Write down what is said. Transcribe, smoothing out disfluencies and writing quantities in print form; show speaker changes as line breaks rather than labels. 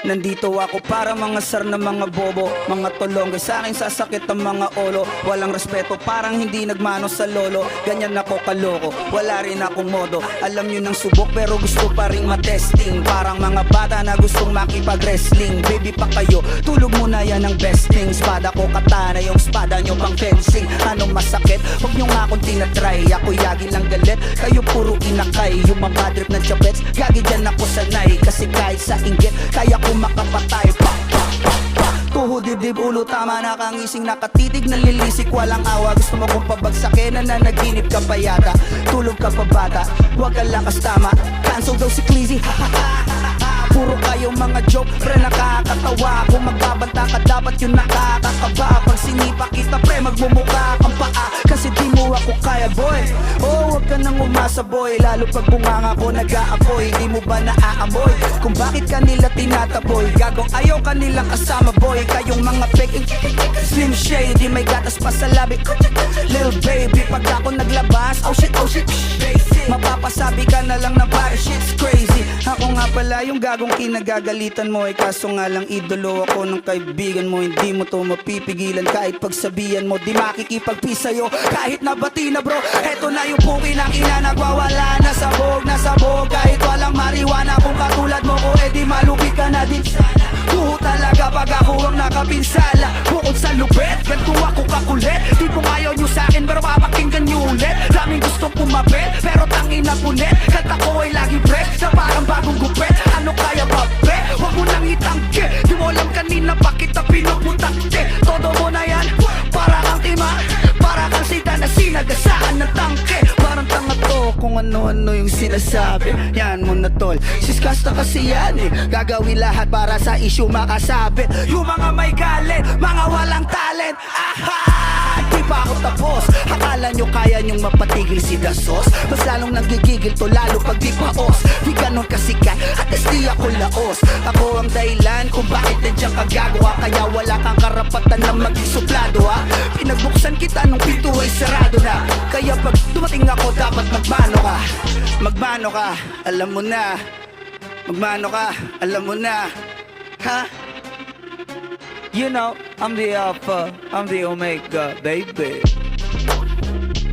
Nandito ako para mga sar na mga bobo, mga tulong sa akin sasakit ang mga olo. Walang respeto, parang hindi nagmano sa lolo. Ganyan ako kaloko, wala rin akong modo. Alam nyo ng subok pero gusto pa rin matesting. Parang mga bata na gustong makipag-wrestling. Baby pa kayo, tulog muna yan ang best thing. Spada ko katana, yung spada nyo pang fencing. Anong masakit? Huwag nyo nga akong tinatry. Ako yagi lang galit, kayo puro inakay. Yung mga bad trip ng chapets, gagi dyan ako sanay. Kasi kahit sa inggit, kaya ko makapatay. Tuhod, dibdib, ulo, tama na kangising nakatitig, nalilisik, walang awa. Gusto mo kong pabagsakin, nananaginip ka pa yata. Tulog ka pa bata, huwag ka lakas tama. Cancel daw si Clizzy, puro kayo mga joke, pre nakakatawa. Kung magbabanta ka dapat yung nakakakaba. Pag sinipa kita pre, magmumukha kang paa. Kasi di mo ako kaya boy. Oh, huwag ka nang umasa boy. Lalo pag bunganga ko nag-aapoy. Di mo ba naaamoy kung bakit kanila tinataboy? Gagong ayaw kanilang kasama boy. Kayong mga fake Slim Shady, may gatas pa sa labi. Lil baby, pag ako naglabas, oh shit, mapapasabi ka na lang na pare shit's crazy. Ako nga pala yung gagong kinagagalitan mo. Kaso nga lang idolo ako ng kaibigan mo. Hindi mo to mapipigilan kahit pagsabihan mo. Di makikipagpi sa'yo kahit nabati na bro. Eto na yung puki ng ina, nagwawala na sabog. Kahit walang mariwana, kung katulad mo ko edi malupi ka na din sana. Kuho talaga pag ako ang nakapinsala. Bukod sa lupet, ganito ako kakulit. Di po ayaw nyo sa'kin pero papakinggan nyo ulit. Daming gustong pumapit pero tangin na punit. Kanta ko ay lagi fresh na parang bagong gupit. Ano kaya ba pre? Huwag mo nang itangke. Di mo alam kanina pa kita pinuputakte. Todo mo na yan, para kang tima. Para kang sita na sinagasaan ng tangke. Parang tanga to kung ano-ano yung sinasabi. Yan mo na tol, siskasta kasi yan eh. Gagawin lahat para sa issue makasabit. Yung mga may galit, mga walang talent. Aha! Di pa ako tapos. Akala nyo kaya nyong mapatigil si Dasos. Mas lalong nanggigigil to lalo pag di paos. Di ganon kasikat at di ako laos. Ako ang dahilan kung bakit nandiyan ka gagawa. Kaya wala kang karapatan na maging suplado ha. Pinagbuksan kita nung pinto ay sarado na. Kaya pag dumating ako dapat magmano ka. Magmano ka, alam mo na. Magmano ka, alam mo na. Ha? You know, I'm the Alpha, I'm the Omega, baby.